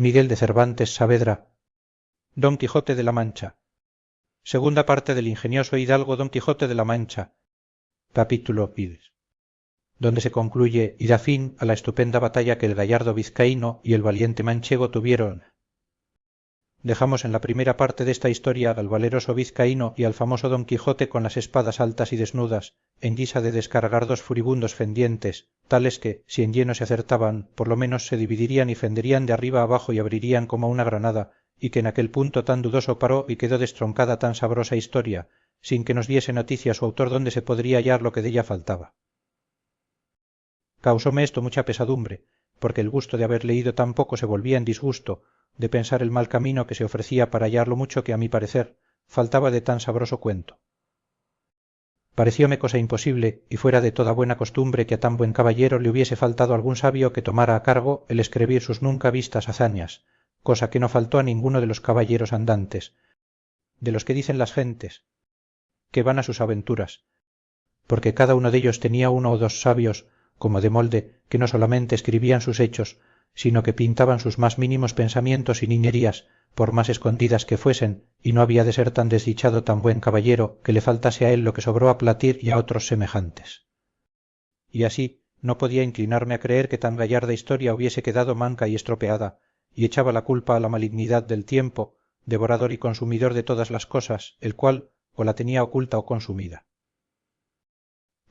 Miguel de Cervantes Saavedra, Don Quijote de la Mancha. Segunda parte del ingenioso hidalgo Don Quijote de la Mancha, capítulo Pides, donde se concluye y da fin a la estupenda batalla que el gallardo vizcaíno y el valiente manchego tuvieron. Dejamos en la primera parte de esta historia al valeroso vizcaíno y al famoso Don Quijote con las espadas altas y desnudas, en guisa de descargar dos furibundos fendientes, tales que, si en lleno se acertaban, por lo menos se dividirían y fenderían de arriba abajo y abrirían como una granada, y que en aquel punto tan dudoso paró y quedó destroncada tan sabrosa historia, sin que nos diese noticia su autor dónde se podría hallar lo que della faltaba. Causóme esto mucha pesadumbre, porque el gusto de haber leído tan poco se volvía en disgusto, de pensar el mal camino que se ofrecía para hallar lo mucho que a mi parecer faltaba de tan sabroso cuento. Parecióme cosa imposible y fuera de toda buena costumbre que a tan buen caballero le hubiese faltado algún sabio que tomara a cargo el escribir sus nunca vistas hazañas, cosa que no faltó a ninguno de los caballeros andantes, de los que dicen las gentes, que van a sus aventuras, porque cada uno dellos tenía uno o dos sabios, como de molde, que no solamente escribían sus hechos, sino que pintaban sus más mínimos pensamientos y niñerías, por más escondidas que fuesen, y no había de ser tan desdichado tan buen caballero que le faltase a él lo que sobró a Platir y a otros semejantes. Y así no podía inclinarme a creer que tan gallarda historia hubiese quedado manca y estropeada, y echaba la culpa a la malignidad del tiempo, devorador y consumidor de todas las cosas, el cual o la tenía oculta o consumida.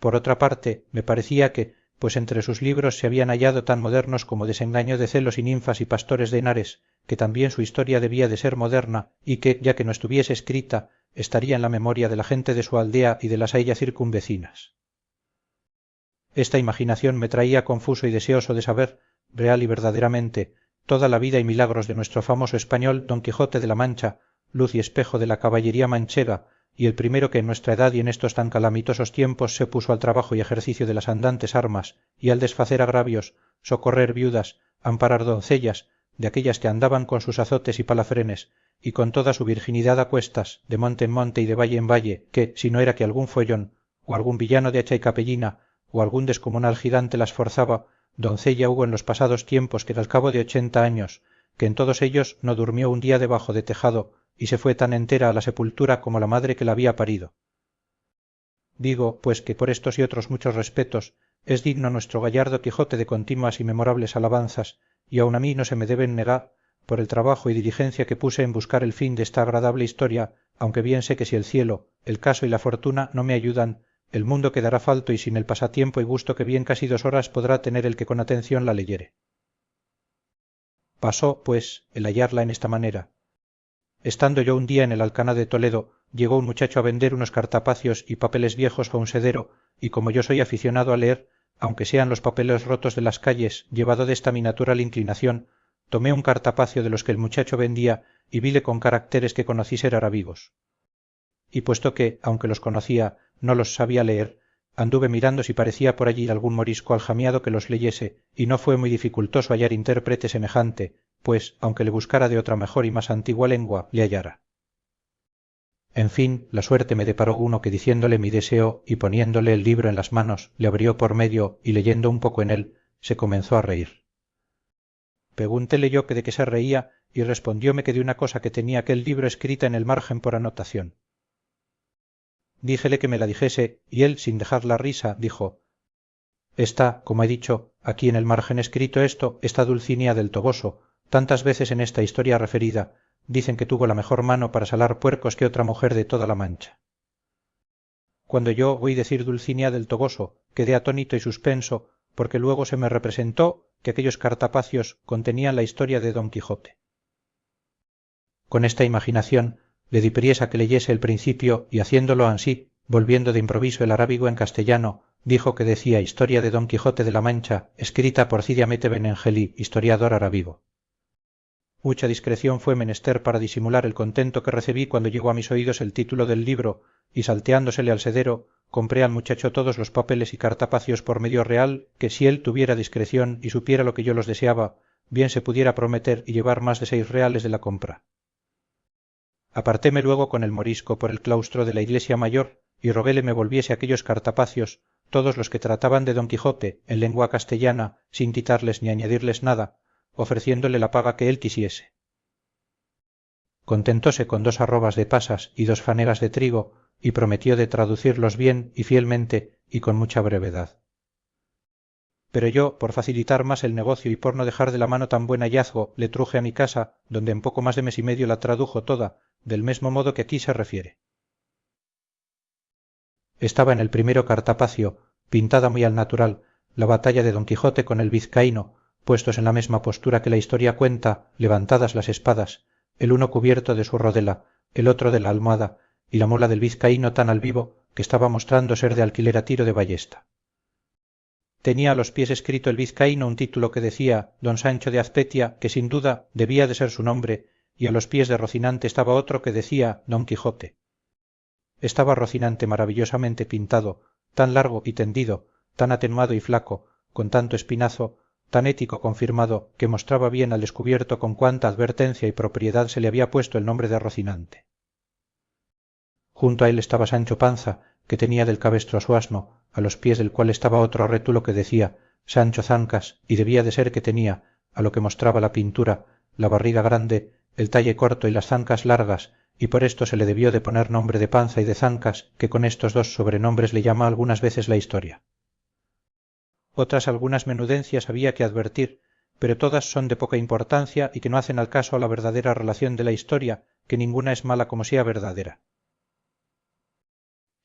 Por otra parte, me parecía que, pues entre sus libros se habían hallado tan modernos como Desengaño de celos y ninfas y pastores de Henares, que también su historia debía de ser moderna y que, ya que no estuviese escrita, estaría en la memoria de la gente de su aldea y de las a ella circunvecinas. Esta imaginación me traía confuso y deseoso de saber, real y verdaderamente, toda la vida y milagros de nuestro famoso español Don Quijote de la Mancha, luz y espejo de la caballería manchega, y el primero que en nuestra edad y en estos tan calamitosos tiempos se puso al trabajo y ejercicio de las andantes armas y al desfacer agravios, socorrer viudas, amparar doncellas, de aquellas que andaban con sus azotes y palafrenes, y con toda su virginidad a cuestas, de monte en monte y de valle en valle, que, si no era que algún follón, o algún villano de hacha y capellina, o algún descomunal gigante las forzaba, doncella hubo en los pasados tiempos que al cabo de 80 años, que en todos ellos no durmió un día debajo de tejado, y se fue tan entera a la sepultura como la madre que la había parido. Digo, pues que por estos y otros muchos respetos es digno nuestro gallardo Quijote de continuas y memorables alabanzas, y aun a mí no se me deben negar, por el trabajo y diligencia que puse en buscar el fin de esta agradable historia, aunque bien sé que si el cielo, el caso y la fortuna no me ayudan, el mundo quedará falto y sin el pasatiempo y gusto que bien casi 2 horas podrá tener el que con atención la leyere. Pasó, pues, el hallarla en esta manera. Estando yo un día en el Alcalá de Toledo, llegó un muchacho a vender unos cartapacios y papeles viejos a un sedero, y como yo soy aficionado a leer, aunque sean los papeles rotos de las calles, llevado desta mi natural inclinación, tomé un cartapacio de los que el muchacho vendía y vile con caracteres que conocí ser arábigos. Y puesto que, aunque los conocía, no los sabía leer, anduve mirando si parecía por allí algún morisco aljamiado que los leyese, y no fue muy dificultoso hallar intérprete semejante, pues, aunque le buscara de otra mejor y más antigua lengua, le hallara. En fin, la suerte me deparó uno que diciéndole mi deseo y poniéndole el libro en las manos, le abrió por medio y leyendo un poco en él, se comenzó a reír. Pregúntele yo que de qué se reía y respondióme que de una cosa que tenía aquel libro escrita en el margen por anotación. Díjele que me la dijese y él, sin dejar la risa, dijo: está, como he dicho, aquí en el margen escrito esto, esta Dulcinea del Toboso, tantas veces en esta historia referida, dicen que tuvo la mejor mano para salar puercos que otra mujer de toda la Mancha. Cuando yo oí decir Dulcinea del Toboso, quedé atónito y suspenso, porque luego se me representó que aquellos cartapacios contenían la historia de Don Quijote. Con esta imaginación le di priesa que leyese el principio y haciéndolo ansí, volviendo de improviso el arábigo en castellano, dijo que decía Historia de Don Quijote de la Mancha, escrita por Cide Hamete Benengeli, historiador arábigo. Mucha discreción fue menester para disimular el contento que recibí cuando llegó a mis oídos el título del libro, y salteándosele al sedero, compré al muchacho todos los papeles y cartapacios por medio real, que si él tuviera discreción y supiera lo que yo los deseaba, bien se pudiera prometer y llevar más de 6 reales de la compra. Apartéme luego con el morisco por el claustro de la iglesia mayor y roguéle me volviese aquellos cartapacios, todos los que trataban de Don Quijote, en lengua castellana, sin quitarles ni añadirles nada, ofreciéndole la paga que él quisiese. Contentóse con 2 arrobas de pasas y 2 fanegas de trigo, y prometió de traducirlos bien y fielmente y con mucha brevedad. Pero yo, por facilitar más el negocio y por no dejar de la mano tan buen hallazgo, le truje a mi casa, donde en poco más de mes y medio la tradujo toda, del mesmo modo que aquí se refiere. Estaba en el primero cartapacio, pintada muy al natural, la batalla de Don Quijote con el vizcaíno, puestos en la mesma postura que la historia cuenta, levantadas las espadas, el uno cubierto de su rodela, el otro de la almohada, y la mula del vizcaíno tan al vivo que estaba mostrando ser de alquiler a tiro de ballesta. Tenía a los pies escrito el vizcaíno un título que decía Don Sancho de Azpetia, que sin duda debía de ser su nombre, y a los pies de Rocinante estaba otro que decía Don Quijote. Estaba Rocinante maravillosamente pintado, tan largo y tendido, tan atenuado y flaco, con tanto espinazo, tan ético confirmado, que mostraba bien al descubierto con cuánta advertencia y propriedad se le había puesto el nombre de Rocinante. Junto a él estaba Sancho Panza, que tenía del cabestro a su asno, a los pies del cual estaba otro rétulo que decía Sancho Zancas, y debía de ser que tenía, a lo que mostraba la pintura, la barriga grande, el talle corto y las zancas largas, y por esto se le debió de poner nombre de Panza y de Zancas, que con estos 2 sobrenombres le llama algunas veces la historia. Otras algunas menudencias había que advertir, pero todas son de poca importancia y que no hacen al caso a la verdadera relación de la historia, que ninguna es mala como sea verdadera.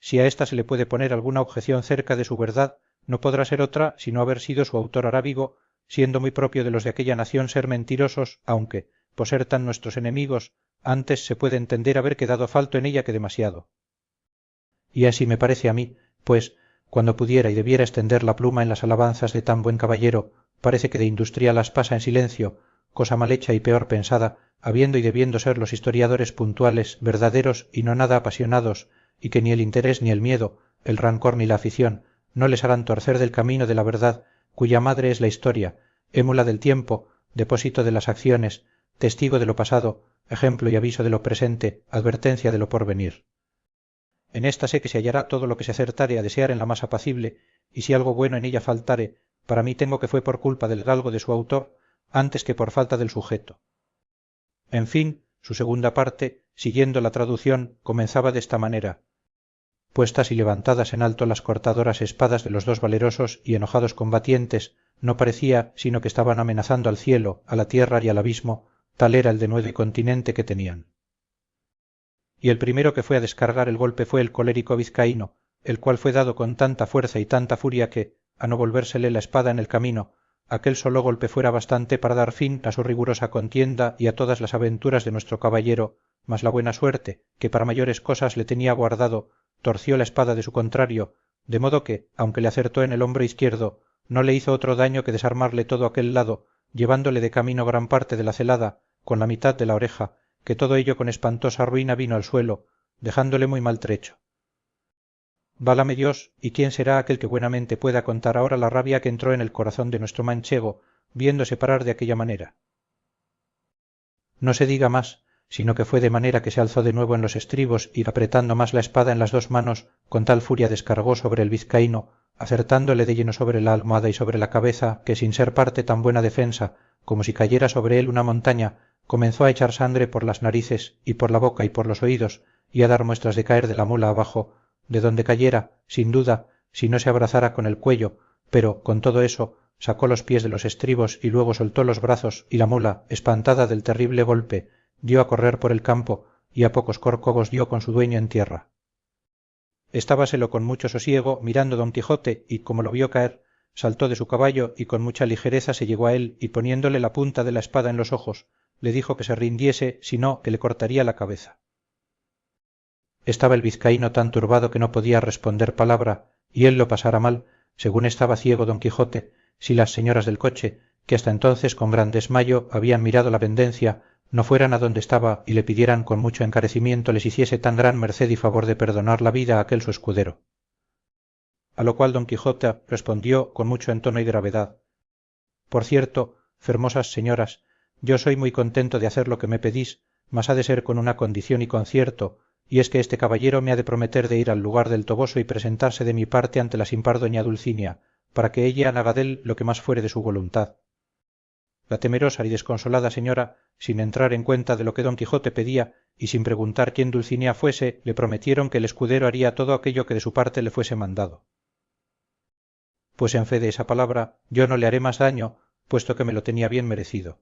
Si a ésta se le puede poner alguna objeción cerca de su verdad, no podrá ser otra sino haber sido su autor arábigo, siendo muy propio de los de aquella nación ser mentirosos, aunque, por ser tan nuestros enemigos, antes se puede entender haber quedado falto en ella que demasiado. Y así me parece a mí, pues, cuando pudiera y debiera extender la pluma en las alabanzas de tan buen caballero, parece que de industria las pasa en silencio, cosa mal hecha y peor pensada, habiendo y debiendo ser los historiadores puntuales, verdaderos y no nada apasionados, y que ni el interés ni el miedo, el rancor ni la afición, no les harán torcer del camino de la verdad, cuya madre es la historia, émula del tiempo, depósito de las acciones, testigo de lo pasado, ejemplo y aviso de lo presente, advertencia de lo porvenir. En esta sé que se hallará todo lo que se acertare a desear en la más apacible, y si algo bueno en ella faltare, para mí tengo que fue por culpa del galgo de su autor, antes que por falta del sujeto. En fin, su segunda parte, siguiendo la traducción, comenzaba de esta manera: puestas y levantadas en alto las cortadoras espadas de los 2 valerosos y enojados combatientes, no parecía sino que estaban amenazando al cielo, a la tierra y al abismo, tal era el denuedo y continente que tenían. Y el primero que fue a descargar el golpe fue el colérico vizcaíno, el cual fue dado con tanta fuerza y tanta furia que, a no volvérsele la espada en el camino, aquel solo golpe fuera bastante para dar fin a su rigurosa contienda y a todas las aventuras de nuestro caballero, mas la buena suerte, que para mayores cosas le tenía guardado, torció la espada de su contrario, de modo que, aunque le acertó en el hombro izquierdo, no le hizo otro daño que desarmarle todo aquel lado, llevándole de camino gran parte de la celada, con la mitad de la oreja, que todo ello con espantosa ruina vino al suelo, dejándole muy maltrecho. Válame Dios, y quién será aquel que buenamente pueda contar ahora la rabia que entró en el corazón de nuestro manchego, viéndose parar de aquella manera. No se diga más, sino que fue de manera que se alzó de nuevo en los estribos y apretando más la espada en las 2 manos, con tal furia descargó sobre el vizcaíno, acertándole de lleno sobre la almohada y sobre la cabeza, que sin ser parte tan buena defensa, como si cayera sobre él una montaña, comenzó a echar sangre por las narices y por la boca y por los oídos, y a dar muestras de caer de la mula abajo, de donde cayera, sin duda, si no se abrazara con el cuello, pero, con todo eso, sacó los pies de los estribos y luego soltó los brazos, y la mula, espantada del terrible golpe, dio a correr por el campo, y a pocos corcovos dio con su dueño en tierra. Estábaselo con mucho sosiego mirando Don Quijote, y como lo vio caer, saltó de su caballo y con mucha ligereza se llegó a él, y poniéndole la punta de la espada en los ojos, le dijo que se rindiese, si no, que le cortaría la cabeza. Estaba el vizcaíno tan turbado que no podía responder palabra, y él lo pasara mal, según estaba ciego Don Quijote, si las señoras del coche, que hasta entonces con gran desmayo habían mirado la pendencia, no fueran a donde estaba y le pidieran con mucho encarecimiento les hiciese tan gran merced y favor de perdonar la vida a aquel su escudero. A lo cual Don Quijote respondió con mucho entono y gravedad: por cierto, fermosas señoras, yo soy muy contento de hacer lo que me pedís, mas ha de ser con una condición y concierto, y es que este caballero me ha de prometer de ir al lugar del Toboso y presentarse de mi parte ante la sin par doña Dulcinea, para que ella haga dél lo que más fuere de su voluntad. la temerosa y desconsolada señora sin entrar en cuenta de lo que don quijote pedía y sin preguntar quién dulcinea fuese le prometieron que el escudero haría todo aquello que de su parte le fuese mandado pues en fe de esa palabra yo no le haré más daño puesto que me lo tenía bien merecido